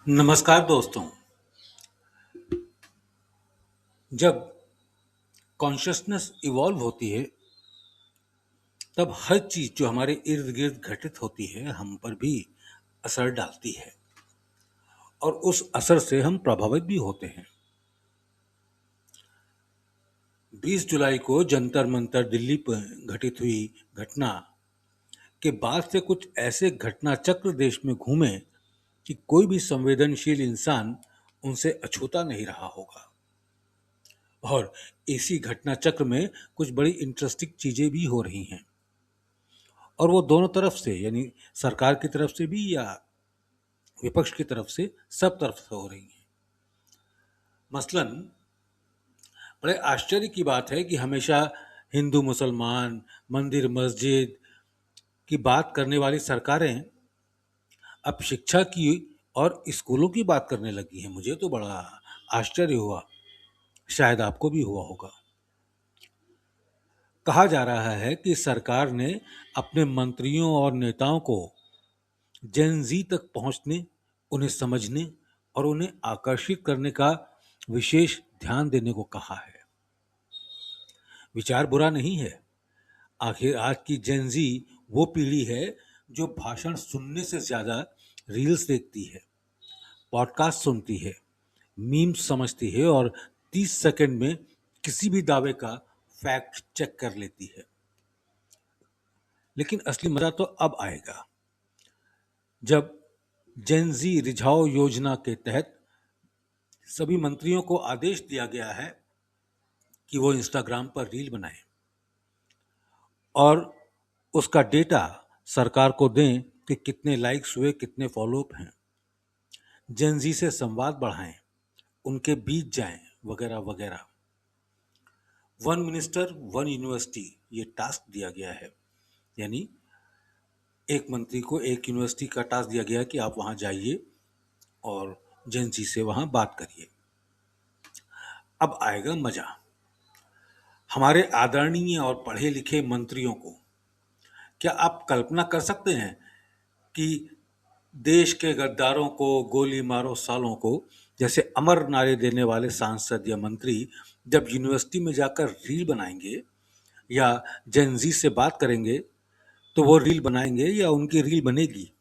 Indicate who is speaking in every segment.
Speaker 1: नमस्कार दोस्तों। जब कॉन्शियसनेस इवॉल्व होती है तब हर चीज जो हमारे इर्द गिर्द घटित होती है हम पर भी असर डालती है और उस असर से हम प्रभावित भी होते हैं। 20 जुलाई को जंतर मंतर दिल्ली पर घटित हुई घटना के बाद से कुछ ऐसे घटना चक्र देश में घूमे कि कोई भी संवेदनशील इंसान उनसे अछूता नहीं रहा होगा। और इसी घटना चक्र में कुछ बड़ी इंटरेस्टिंग चीजें भी हो रही हैं और वो दोनों तरफ से यानी सरकार की तरफ से भी या विपक्ष की तरफ से सब तरफ से हो रही हैं। मसलन बड़े आश्चर्य की बात है कि हमेशा हिंदू मुसलमान मंदिर मस्जिद की बात करने वाली सरकारें अब शिक्षा की और स्कूलों की बात करने लगी हैं। मुझे तो बड़ा आश्चर्य हुआ, शायद आपको भी हुआ होगा। कहा जा रहा है कि सरकार ने अपने मंत्रियों और नेताओं को जेन जी तक पहुंचने, उन्हें समझने और उन्हें आकर्षित करने का विशेष ध्यान देने को कहा है। विचार बुरा नहीं है। आखिर आज की जेन जी वो पीढ़ी है जो भाषण सुनने से ज्यादा रील्स देखती है, पॉडकास्ट सुनती है, मीम्स समझती है और 30 सेकंड में किसी भी दावे का फैक्ट चेक कर लेती है। लेकिन असली मजा तो अब आएगा जब जेन जी रिझाओ योजना के तहत सभी मंत्रियों को आदेश दिया गया है कि वो इंस्टाग्राम पर रील बनाएं और उसका डेटा सरकार को दें कि कितने लाइक्स हुए, कितने फॉलोअप हैं, जेन जी से संवाद बढ़ाएं, उनके बीच जाएं, वगैरह वगैरह। वन मिनिस्टर वन यूनिवर्सिटी ये टास्क दिया गया है, यानी एक मंत्री को एक यूनिवर्सिटी का टास्क दिया गया कि आप वहां जाइए और जेन जी से वहां बात करिए। अब आएगा मजा। हमारे आदरणीय और पढ़े लिखे मंत्रियों को क्या आप कल्पना कर सकते हैं कि देश के गद्दारों को गोली मारो सालों को जैसे अमर नारे देने वाले सांसद या मंत्री जब यूनिवर्सिटी में जाकर रील बनाएंगे या जेनजी से बात करेंगे तो वो रील बनाएंगे या उनकी रील बनेगी,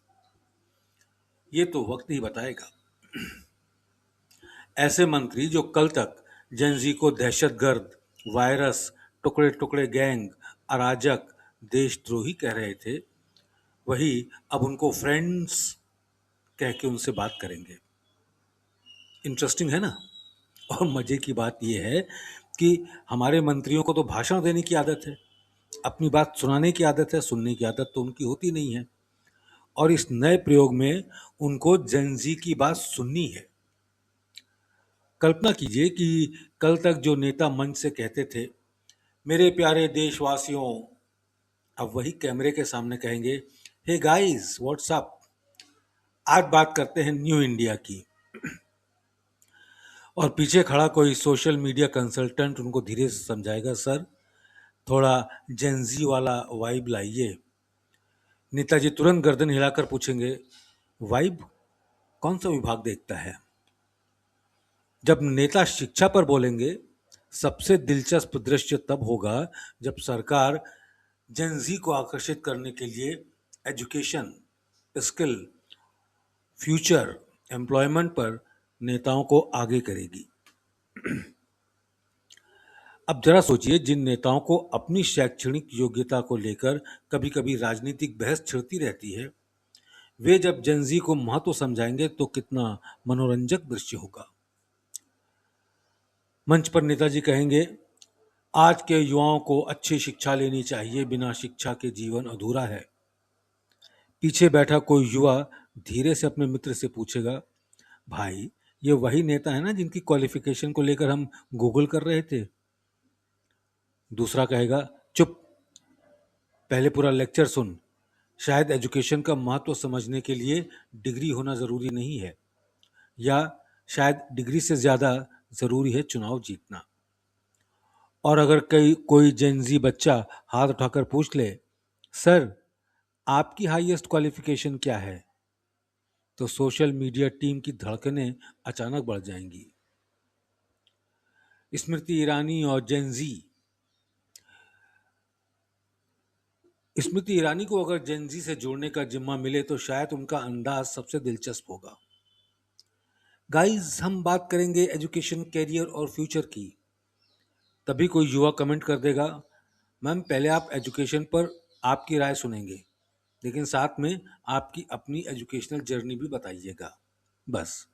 Speaker 1: ये तो वक्त ही बताएगा। ऐसे मंत्री जो कल तक जेनजी को दहशतगर्द, वायरस, टुकड़े टुकड़े गैंग, अराजक, देशद्रोही कह रहे थे, वही अब उनको फ्रेंड्स कह के उनसे बात करेंगे। इंटरेस्टिंग है ना। और मजे की बात यह है कि हमारे मंत्रियों को तो भाषण देने की आदत है, अपनी बात सुनाने की आदत है, सुनने की आदत तो उनकी होती नहीं है। और इस नए प्रयोग में उनको जेनजी की बात सुननी है। कल्पना कीजिए कि कल तक जो नेता मंच से कहते थे मेरे प्यारे देशवासियों, अब वही कैमरे के सामने कहेंगे हे गाइस व्हाट्सअप, आज बात करते हैं न्यू इंडिया की। और पीछे खड़ा कोई सोशल मीडिया कंसल्टेंट उनको धीरे से समझाएगा सर थोड़ा जेनजी वाला वाइब लाइए। नेताजी तुरंत गर्दन हिलाकर पूछेंगे वाइब कौन सा विभाग देखता है। जब नेता शिक्षा पर बोलेंगे सबसे दिलचस्प दृश्य तब होगा जब सरकार जेनजी को आकर्षित करने के लिए एजुकेशन, स्किल, फ्यूचर, एम्प्लॉयमेंट पर नेताओं को आगे करेगी। अब जरा सोचिए, जिन नेताओं को अपनी शैक्षणिक योग्यता को लेकर कभी कभी राजनीतिक बहस छिड़ती रहती है, वे जब जेनजी को महत्व समझाएंगे तो कितना मनोरंजक दृश्य होगा। मंच पर नेताजी कहेंगे आज के युवाओं को अच्छी शिक्षा लेनी चाहिए, बिना शिक्षा के जीवन अधूरा है। पीछे बैठा कोई युवा धीरे से अपने मित्र से पूछेगा भाई ये वही नेता है ना जिनकी क्वालिफिकेशन को लेकर हम गूगल कर रहे थे। दूसरा कहेगा चुप, पहले पूरा लेक्चर सुन, शायद एजुकेशन का महत्व समझने के लिए डिग्री होना जरूरी नहीं है, या शायद डिग्री से ज्यादा जरूरी है चुनाव जीतना। और अगर कोई जेनजी बच्चा हाथ उठाकर पूछ ले सर आपकी हाईएस्ट क्वालिफिकेशन क्या है, तो सोशल मीडिया टीम की धड़कनें अचानक बढ़ जाएंगी। स्मृति ईरानी और स्मृति ईरानी को अगर जेनजी से जोड़ने का जिम्मा मिले तो शायद उनका अंदाज सबसे दिलचस्प होगा। गाइस, हम बात करेंगे एजुकेशन, कैरियर और फ्यूचर की। तभी कोई युवा कमेंट कर देगा, मैम पहले आप एजुकेशन पर आपकी राय सुनेंगे, लेकिन साथ में आपकी अपनी एजुकेशनल जर्नी भी बताइएगा। बस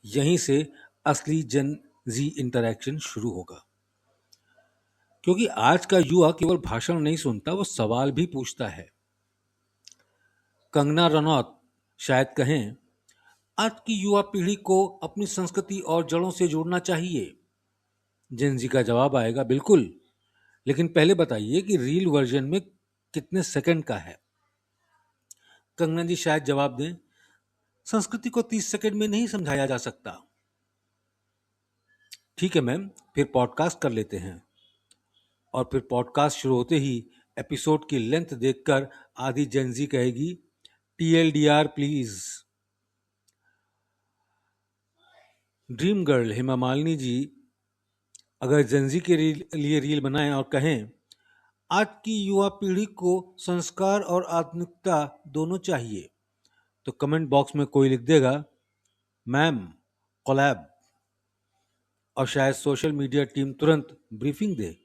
Speaker 1: यहीं से असली जेन जी इंटरेक्शन शुरू होगा। क्योंकि आज का युवा केवल भाषण नहीं सुनता, वो सवाल भी पूछता है। कंगना रनौत शायद कहें, आज की युवा पीढ़ी को अपनी संस्कृति और जड़ों से जोड़ना चाहिए। जेन जी का जवाब आएगा, बिल्कुल, लेकिन पहले बताइए कि रील वर्जन में कितने सेकंड का है। कंगना जी शायद जवाब दें, संस्कृति को 30 सेकंड में नहीं समझाया जा सकता। ठीक है मैम, फिर पॉडकास्ट कर लेते हैं। और फिर पॉडकास्ट शुरू होते ही एपिसोड की लेंथ देखकर आधी जेनजी कहेगी, TLDR please. Dream girl Hema Malini ji अगर जेनजी के लिए रील बनाएं और कहें, आज की युवा पीढ़ी को संस्कार और आधुनिकता दोनों चाहिए, तो कमेंट बॉक्स में कोई लिख देगा, मैम कोलैब। और शायद सोशल मीडिया टीम तुरंत ब्रीफिंग दे,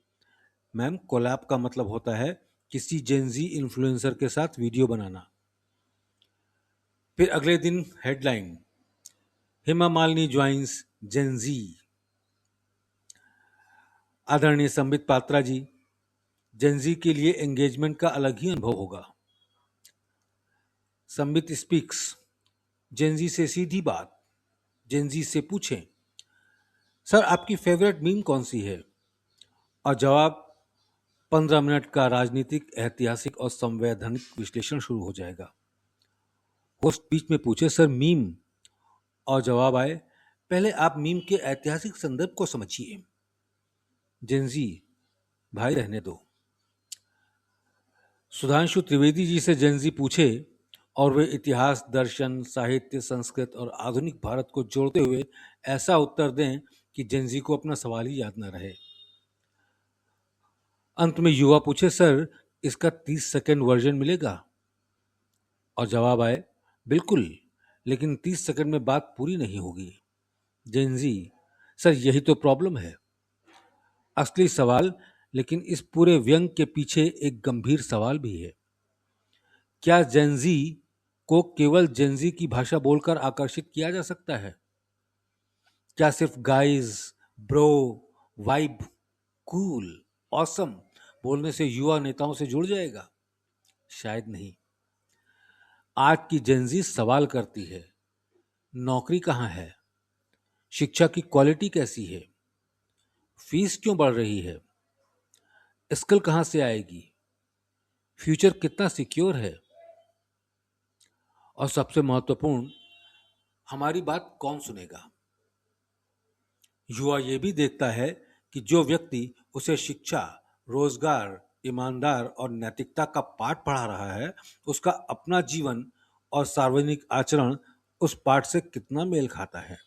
Speaker 1: मैम कोलैब का मतलब होता है किसी जेनजी इन्फ्लुएंसर के साथ वीडियो बनाना। फिर अगले दिन headline, Hema Malini joins Gen Z. आदरणीय संबित पात्रा जी, जेनजी के लिए एंगेजमेंट का अलग ही अनुभव होगा। संबित स्पीक्स, जेनजी से सीधी बात, जेनजी से पूछें, सर आपकी फेवरेट मीम कौन सी है? और जवाब 15 मिनट का राजनीतिक, ऐतिहासिक और संवैधानिक विश्लेषण शुरू हो जाएगा। होस्ट बीच में पूछे, सर मीम? और जवाब आए, पहले आप मीम के ऐतिहासिक संदर्भ को समझिए। जेनजी, भाई रहने दो। सुधांशु त्रिवेदी जी से जेनजी पूछे और वे इतिहास, दर्शन, साहित्य, संस्कृत और आधुनिक भारत को जोड़ते हुए ऐसा उत्तर दें कि जेनजी को अपना सवाल ही याद न रहे। अंत में युवा पूछे, सर इसका 30 सेकंड वर्जन मिलेगा? और जवाब आए, बिल्कुल, लेकिन 30 सेकंड में बात पूरी नहीं होगी। जेनजी, सर यही तो प्रॉब्लम है। असली सवाल, लेकिन इस पूरे व्यंग के पीछे एक गंभीर सवाल भी है। क्या जेनजी को केवल जेनजी की भाषा बोलकर आकर्षित किया जा सकता है? क्या सिर्फ guys, bro, vibe, cool, awesome बोलने से युवा नेताओं से जुड़ जाएगा? शायद नहीं। आज की जेनजी सवाल करती है, नौकरी कहाँ है? शिक्षा की क्वालिटी कैसी है? फीस क्यों बढ़ रही है? स्किल कहाँ से आएगी? फ्यूचर कितना सिक्योर है? और सबसे महत्वपूर्ण, हमारी बात कौन सुनेगा? युवा ये भी देखता है कि जो व्यक्ति उसे शिक्षा, रोजगार, ईमानदार और नैतिकता का पाठ पढ़ा रहा है, उसका अपना जीवन और सार्वजनिक आचरण उस पाठ से कितना मेल खाता है।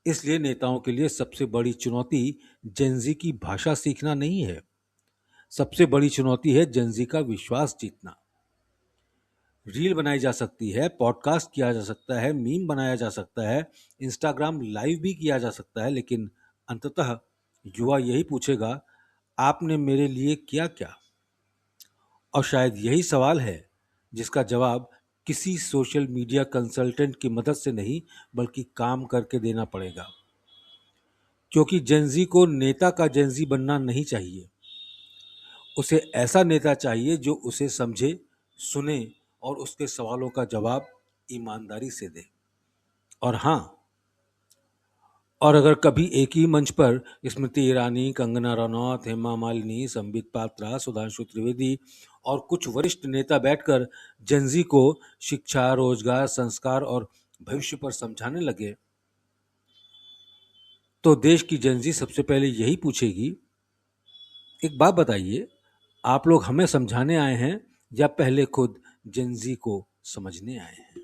Speaker 1: इसलिए नेताओं के लिए सबसे बड़ी चुनौती जेनजी की भाषा सीखना नहीं है, सबसे बड़ी चुनौती है जेनजी का विश्वास जीतना। रील बनाई जा सकती है, पॉडकास्ट किया जा सकता है, मीम बनाया जा सकता है, इंस्टाग्राम लाइव भी किया जा सकता है, लेकिन अंततः युवा यही पूछेगा, आपने मेरे लिए किया क्या? और शायद यही सवाल है जिसका जवाब किसी सोशल मीडिया कंसल्टेंट की मदद से नहीं, बल्कि काम करके देना पड़ेगा। क्योंकि जेनजी को नेता का जेनजी बनना नहीं चाहिए, उसे ऐसा नेता चाहिए जो उसे समझे, सुने और उसके सवालों का जवाब ईमानदारी से दे। और हाँ, और अगर कभी एक ही मंच पर स्मृति ईरानी, कंगना रनौत, हेमा मालिनी, संबित पात्रा, सुधांशु त्रिवेदी और कुछ वरिष्ठ नेता बैठकर जेनजी को शिक्षा, रोजगार, संस्कार और भविष्य पर समझाने लगे, तो देश की जेनजी सबसे पहले यही पूछेगी, एक बात बताइए, आप लोग हमें समझाने आए हैं या पहले खुद जेनजी को समझने आए हैं?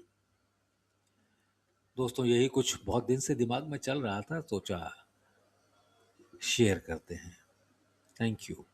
Speaker 1: दोस्तों यही कुछ बहुत दिन से दिमाग में चल रहा था, सोचा शेयर करते हैं। Thank you.